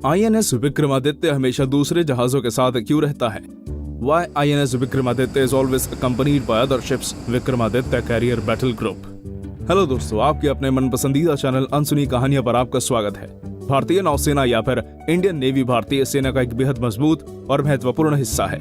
INS Vikramaditya हमेशा दूसरे जहाजों के साथ क्यों रहता है? Why INS Vikramaditya is always accompanied by other ships Vikramaditya carrier battle group. Hello दोस्तों, आपके अपने मन पसंदीदा चैनल अनसुनी कहानियां पर आपका स्वागत है। भारतीय नौसेना या फिर इंडियन नेवी भारतीय सेना का एक बेहद मजबूत और महत्वपूर्ण हिस्सा है।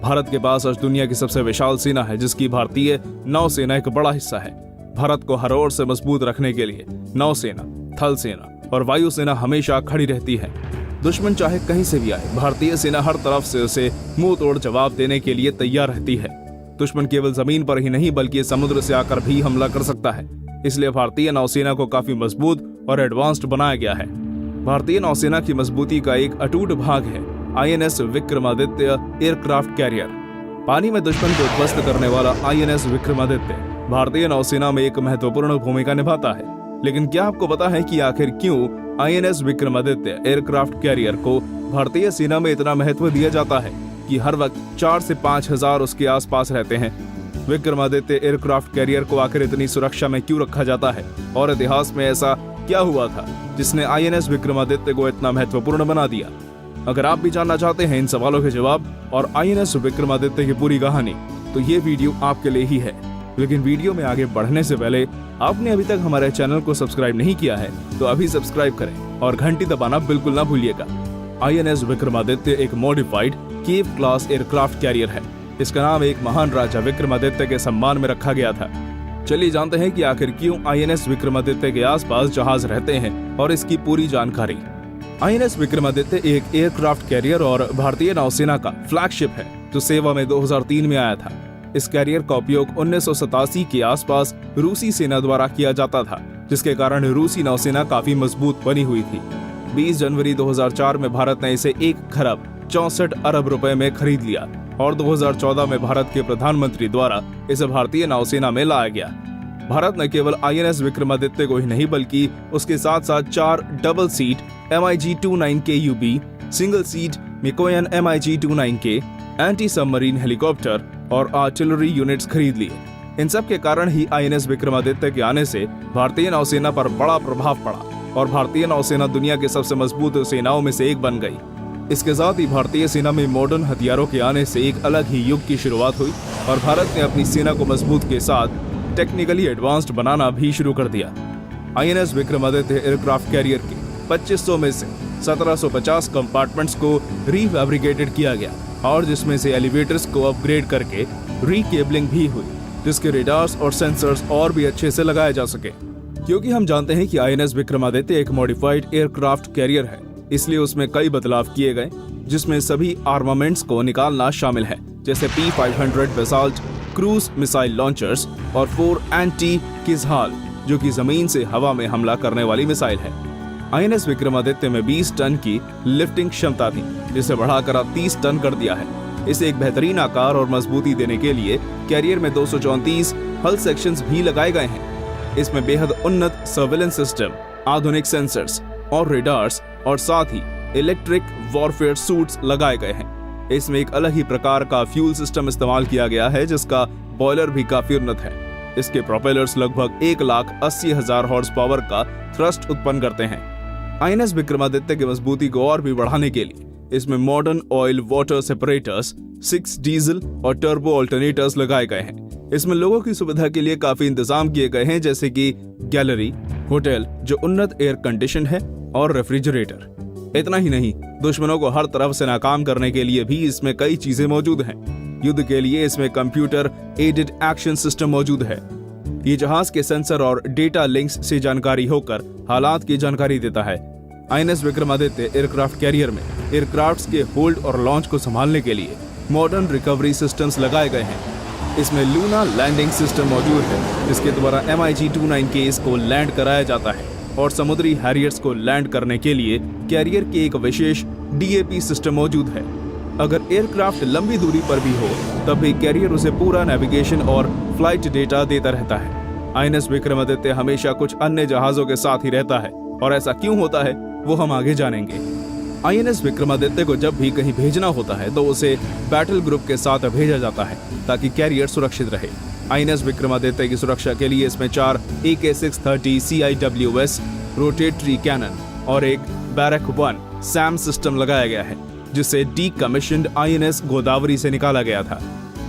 भारत के पास आज दुनिया की सबसे विशाल सेना है, जिसकी भारतीय नौसेना एक बड़ा हिस्सा है। भारत को हर ओर से मजबूत रखने के लिए नौसेना, थल सेना और वायुसेना हमेशा खड़ी रहती है। दुश्मन चाहे कहीं से भी आए, भारतीय सेना हर तरफ से उसे मुंह तोड़ जवाब देने के लिए तैयार रहती है। दुश्मन केवल जमीन पर ही नहीं बल्कि समुद्र से आकर भी हमला कर सकता है। इसलिए भारतीय नौसेना को काफी मजबूत और एडवांस्ड बनाया गया है। भारतीय नौसेना की मजबूती का एक अटूट भाग है आईएनएस विक्रमादित्य एयरक्राफ्ट कैरियर। पानी में दुश्मन को ध्वस्त करने वाला आईएनएस विक्रमादित्य भारतीय नौसेना में एक महत्वपूर्ण भूमिका निभाता है। लेकिन क्या आपको पता है कि आखिर क्यों आईएनएस विक्रमादित्य एयरक्राफ्ट कैरियर को भारतीय सेना में इतना महत्व दिया जाता है कि हर वक्त 4 से 5 हजार उसके आसपास रहते हैं? विक्रमादित्य एयरक्राफ्ट कैरियर को आखिर इतनी सुरक्षा में क्यों रखा जाता है और इतिहास में ऐसा क्या हुआ था जिसने आईएनएस विक्रमादित्य को इतना महत्वपूर्ण बना दिया? अगर आप भी जानना चाहते हैं इन सवालों के जवाब और आईएनएस विक्रमादित्य की पूरी कहानी, तो ये वीडियो आपके लिए ही है। लेकिन वीडियो में आगे बढ़ने से पहले आपने अभी तक हमारे चैनल को सब्सक्राइब नहीं किया है तो अभी सब्सक्राइब करें और घंटी दबाना बिल्कुल ना भूलिएगा। आईएनएस विक्रमादित्य एक मॉडिफाइड केव क्लास एयरक्राफ्ट कैरियर है। इसका नाम एक महान राजा विक्रमादित्य के सम्मान में रखा गया था। चलिए जानते हैं कि आखिर क्यों आईएनएस विक्रमादित्य के आसपास जहाज रहते हैं और इसकी पूरी जानकारी। आईएनएस विक्रमादित्य एक एयरक्राफ्ट कैरियर और भारतीय नौसेना का फ्लैगशिप है जो सेवा में 2003 में आया था। इस कैरियर का उपयोग 1987 के आसपास रूसी सेना द्वारा किया जाता था, जिसके कारण रूसी नौसेना काफी मजबूत बनी हुई थी। 20 जनवरी 2004 में भारत ने इसे 1 खरब 64 अरब रुपए में खरीद लिया और 2014 में भारत के प्रधानमंत्री द्वारा इसे भारतीय नौसेना में लाया गया। भारत ने केवल आईएनएस विक्रमादित्य को ही नहीं बल्कि उसके साथ साथ 4 double seat MiG-29K UB, single seat Mikoyan MiG-29K, anti submarine helicopter और आर्टिलरी यूनिट्स खरीद लिए। इन सब के कारण ही आईएनएस विक्रमादित्य के आने से भारतीय नौसेना पर बड़ा प्रभाव पड़ा और भारतीय नौसेना दुनिया के सबसे मजबूत सेनाओं में से एक बन गई। इसके साथ ही भारतीय सेना में मॉडर्न हथियारों के आने से एक अलग ही युग की शुरुआत हुई और भारत ने अपनी सेना को मजबूत के साथ टेक्निकली एडवांस्ड बनाना भी शुरू कर दिया। आईएनएस विक्रमादित्य एयरक्राफ्ट कैरियर के 2500 में से 1750 कंपार्टमेंट्स को रीफैब्रिकेटेड किया गया और जिसमें से एलिवेटर्स को अपग्रेड करके रीकेबलिंग भी हुई, जिसके रेडार्स और सेंसर्स और भी अच्छे से लगाए जा सके। क्योंकि हम जानते हैं कि आईएनएस विक्रमादित्य एक मॉडिफाइड एयरक्राफ्ट कैरियर है, इसलिए उसमें कई बदलाव किए गए, जिसमें सभी आर्मामेंट्स को निकालना शामिल है, जैसे P500 basalt cruise missile launchers और 4 एंटी किजहाल, जो कि जमीन से हवा में हमला करने वाली मिसाइल है। आईएनएस विक्रमादित्य में 20 टन की लिफ्टिंग क्षमता थी, जिसे बढ़ाकर 30 टन कर दिया है। इसे एक बेहतरीन आकार और मजबूती देने के लिए कैरियर में 234 हल सेक्शंस भी लगाए गए हैं। इसमें बेहद उन्नत सर्वेलेंस सिस्टम, आधुनिक सेंसर्स और रेडार्स और साथ ही इलेक्ट्रिक वॉरफेयर सूट्स लगाए गए हैं। इसमें एक अलग ही प्रकार का फ्यूल सिस्टम इस्तेमाल किया गया है, जिसका बॉयलर भी काफी उन्नत है। इसके प्रोपेलर्स लगभग 1,80,000 हॉर्स पावर का थ्रस्ट उत्पन्न करते हैं। आईएनएस विक्रमादित्य की मजबूती को और भी बढ़ाने के लिए इसमें modern oil water separators, 6 diesel और टर्बो अल्टरनेटर्स लगाए गए हैं। इसमें लोगों की सुविधा के लिए काफी इंतजाम किए गए हैं, जैसे कि गैलरी, होटल जो उन्नत एयर कंडीशन है और रेफ्रिजरेटर। इतना ही नहीं, दुश्मनों को हर तरफ से नाकाम करने के लिए भी इसमें कई चीजें मौजूद हैं। युद्ध के लिए इसमें कंप्यूटर एडेड एक्शन सिस्टम मौजूद है। ये जहाज के सेंसर और डेटा लिंक्स से जानकारी होकर हालात की जानकारी देता है। आईएनएस विक्रमादित्य एयरक्राफ्ट कैरियर में एयरक्राफ्ट्स के होल्ड और लॉन्च को संभालने के लिए मॉडर्न रिकवरी सिस्टम्स लगाए गए हैं। इसमें लूना लैंडिंग सिस्टम मौजूद है, जिसके द्वारा MiG-29K को लैंड कराया जाता है और समुद्री हैरियर्स को लैंड करने के लिए कैरियर के एक विशेष DAP सिस्टम मौजूद है। अगर एयरक्राफ्ट लंबी दूरी पर भी हो तब भी कैरियर उसे पूरा नेविगेशन और फ्लाइट डेटा देता रहता है। आईएनएस विक्रमादित्य हमेशा कुछ अन्य जहाजों के साथ ही रहता है और ऐसा क्यों होता है वो हम आगे जानेंगे। आईएनएस विक्रमादित्य को जब भी कहीं भेजना होता है तो उसे बैटल ग्रुप के साथ भेजा जाता है ताकि कैरियर सुरक्षित रहे। आईएनएस विक्रमादित्य की सुरक्षा के लिए इसमें 4 AK-630 CIWS रोटेटरी कैनन और एक बैरक 1 सैम सिस्टम लगाया गया है, जिसे डीकमीशन्ड INS गोदावरी से निकाला गया था।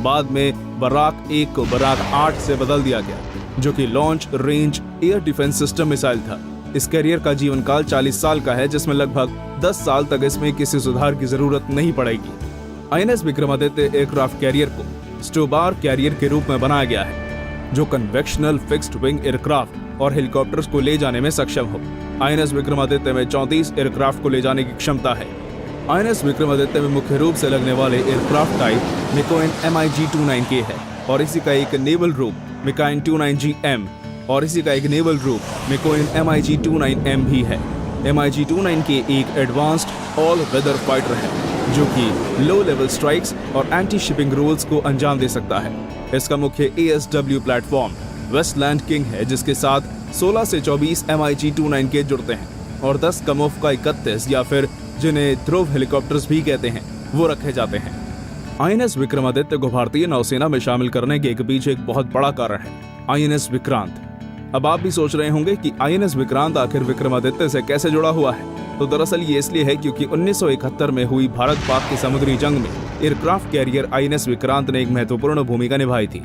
बाद में बराक 1 को बराक 8 से बदल दिया गया, जो कि launch range air defence system missile था। इस कैरियर का जीवन काल 40 साल का है, जिसमें लगभग 10 साल तक इसमें किसी सुधार की जरूरत नहीं पड़ेगी। INS विक्रमादित्य एयरक्राफ्ट कैरियर को स्टोबार कैरियर के रूप में बनाया गया है, जो कन्वेक्शनल फिक्स्ड विंग एयरक्राफ्ट और हेलीकॉप्टर्स को ले जाने में सक्षम हो। INS विक्रमादित्य में 34 एयरक्राफ्ट को ले जाने की क्षमता है। INS विक्रमादित्य में मुख्य रूप से लगने वाले एयरक्राफ्ट टाइप मिकोइन MiG-29K है, और इसी का एक नेवल रूप मिकाइन 29GM और इसी का एक नेवल रूप मिकोइन MiG-29M भी है। MiG-29K एक एडवांस्ड ऑल वेदर फाइटर है, जो कि लो लेवल स्ट्राइक्स और एंटी शिपिंग रोल्स को अंजाम दे सकता है। इसका मुख्य ASW प्लेटफॉर्म वेस्टलैंड किंग है, जिसके साथ 16 से 24 MiG-29K जुड़ते हैं और 10 कमोफ का 31 या फिर जिन्हें ध्रुव हेलीकॉप्टर्स भी कहते हैं, वो रखे जाते हैं। INS विक्रमादित्य को भारतीय नौसेना में शामिल करने के पीछे एक बहुत बड़ा कारण है INS विक्रांत। अब आप भी सोच रहे होंगे कि INS विक्रांत आखिर विक्रमादित्य से कैसे जुड़ा हुआ है। तो दरअसल ये इसलिए है क्योंकि 1971 में हुई भारत पाक की समुद्री जंग में एयरक्राफ्ट कैरियर INS विक्रांत ने एक महत्वपूर्ण भूमिका निभाई थी।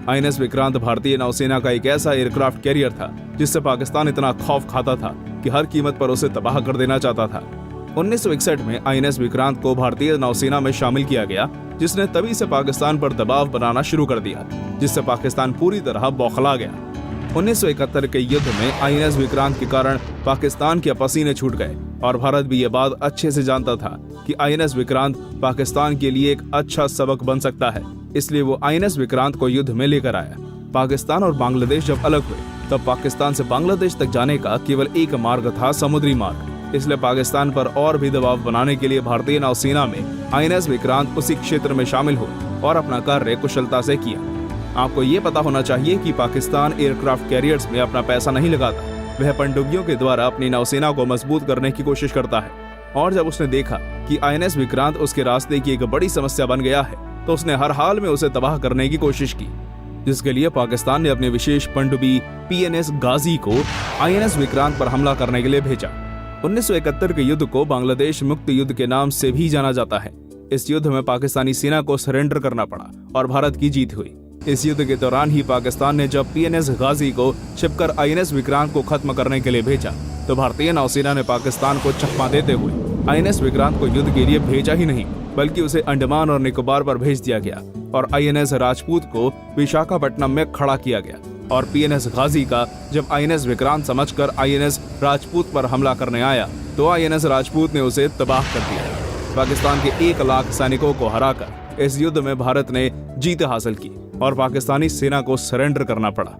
INS विक्रांत भारतीय नौसेना का एक ऐसा एयरक्राफ्ट कैरियर था जिससे पाकिस्तान इतना खौफ खाता था कि हर कीमत पर उसे तबाह कर देना चाहता था। 1961 में INS विक्रांत को भारतीय नौसेना में शामिल किया गया, जिसने तभी से पाकिस्तान पर दबाव बनाना शुरू कर दिया, जिससे पाकिस्तान पूरी तरह बौखला गया। 1971 के युद्ध में INS विक्रांत के कारण पाकिस्तान के पसीने छूट गए, और भारत भी ये बात अच्छे से जानता था कि INS विक्रांत पाकिस्तान के लिए एक अच्छा सबक बन सकता है। इसलिए वो INS विक्रांत को युद्ध में लेकर आया। पाकिस्तान और बांग्लादेश जब अलग हुए, तब पाकिस्तान से बांग्लादेश तक जाने का केवल एक मार्ग था, समुद्री मार्ग। इसलिए पाकिस्तान पर और भी दबाव बनाने के लिए भारतीय नौसेना में INS विक्रांत उसी क्षेत्र में शामिल हो और अपना कार्य कुशलता से किया। आपको ये पता होना चाहिए कि पाकिस्तान एयरक्राफ्ट कैरियर्स में अपना पैसा नहीं लगाता, वह पनडुब्बियों के द्वारा अपनी नौसेना को मजबूत करने की कोशिश करता है। और जब उसने देखा कि INS विक्रांत उसके रास्ते की एक बड़ी समस्या बन गया है, तो उसने हर हाल में उसे तबाह करने की कोशिश की, जिसके लिए पाकिस्तान ने अपने विशेष पनडुब्बी PNS गाजी को INS विक्रांत पर हमला करने के लिए भेजा। 1971 के युद्ध को बांग्लादेश मुक्त युद्ध के नाम से भी जाना जाता है। इस युद्ध में पाकिस्तानी सेना को सरेंडर करना पड़ा और भारत की जीत हुई। इस युद्ध के दौरान ही पाकिस्तान ने जब PNS गाजी को छिपकर INS विक्रांत को खत्म करने के लिए भेजा, तो भारतीय नौसेना ने पाकिस्तान को चकमा देते हुए INS विक्रांत को युद्ध के लिए भेजा ही नहीं, बल्कि उसे अंडमान और निकोबार पर भेज दिया गया और INS राजपूत को विशाखापट्टनम में खड़ा किया गया। और PNS गाजी का जब INS विक्रांत समझकर INS राजपूत पर हमला करने आया, तो INS राजपूत ने उसे तबाह कर दिया। पाकिस्तान के 1 लाख सैनिकों को हराकर इस युद्ध में भारत ने जीत हासिल की और पाकिस्तानी सेना को सरेंडर करना पड़ा।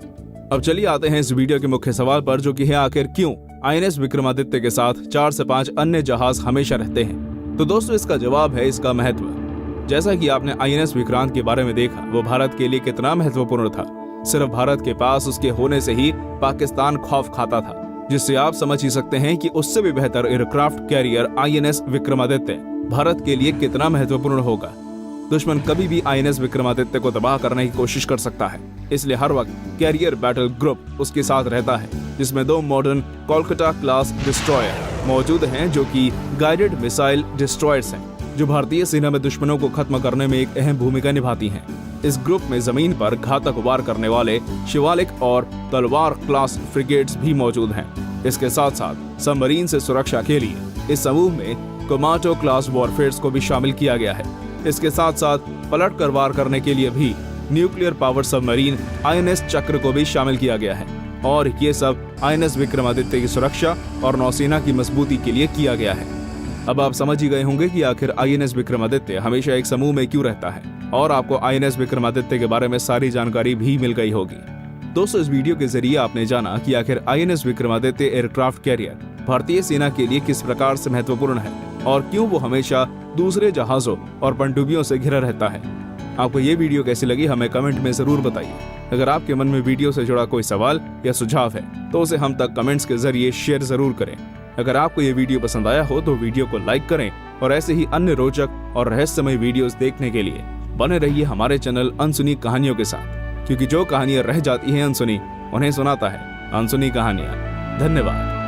अब चलिए आते हैं इस वीडियो के मुख्य सवाल पर, जो कि है आखिर क्यों INS विक्रमादित्य के साथ 4 से 5 अन्य जहाज हमेशा रहते हैं। तो दोस्तों, इसका जवाब है इसका महत्व। जैसा कि आपने INS विक्रांत के बारे में देखा, वो भारत के लिए कितना महत्वपूर्ण था। सिर्फ भारत के पास उसके होने से ही पाकिस्तान खौफ खाता था, जिससे आप समझ ही सकते हैं कि उससे भी बेहतर aircraft carrier INS Vikramaditya Bharat के लिए कितना महत्वपूर्ण होगा। दुश्मन कभी भी INS विक्रमादित्य को तबाह करने की कोशिश कर सकता है, इसलिए हर वक्त कैरियर बैटल ग्रुप उसके साथ रहता है, जिसमें 2 मॉडर्न कोलकाता क्लास डिस्ट्रॉयर मौजूद हैं, जो कि गाइडेड मिसाइल डिस्ट्रॉयर्स हैं, जो भारतीय सेना में दुश्मनों को खत्म करने में एक अहम भूमिका निभाती हैं। इस ग्रुप में जमीन पर घातक वार करने वाले शिवालिक और तलवार क्लास फ्रिगेट्स भी मौजूद हैं। इसके साथ साथ सबमरीन से सुरक्षा के लिए इस समूह में कोमाटो क्लास वॉरफेयर्स को भी शामिल किया गया है। इसके साथ साथ पलट कर वार करने के लिए भी न्यूक्लियर पावर सबमरीन INS चक्र को भी शामिल किया गया है। और ये सब INS विक्रमादित्य की सुरक्षा और नौसेना की मजबूती के लिए किया गया है। अब आप समझ ही गए होंगे कि आखिर INS विक्रमादित्य हमेशा एक समूह में क्यों रहता है, और आपको INS विक्रमादित्य के बारे में सारी जानकारी भी मिल गई होगी। दोस्तों, इस वीडियो के जरिए आपने जाना कि आखिर INS विक्रमादित्य एयरक्राफ्ट कैरियर भारतीय सेना के लिए किस प्रकार से महत्वपूर्ण है और क्यों वो हमेशा दूसरे जहाजों और पनडुब्बियों से घिरा रहता है। आपको ये वीडियो कैसी लगी हमें कमेंट में जरूर बताइए। अगर आपके मन में वीडियो से जुड़ा कोई सवाल या सुझाव है तो उसे हम तक कमेंट्स के जरिए शेयर जरूर करें। अगर आपको ये वीडियो पसंद आया हो तो वीडियो को लाइक करें और ऐसे ही अन्य रोचक और रहस्यमय वीडियोस देखने के लिए बने रहिए हमारे चैनल अनसुनी कहानियों के साथ, क्योंकि जो कहानियां रह जाती हैं अनसुनी, उन्हें सुनाता है अनसुनी कहानियां। धन्यवाद।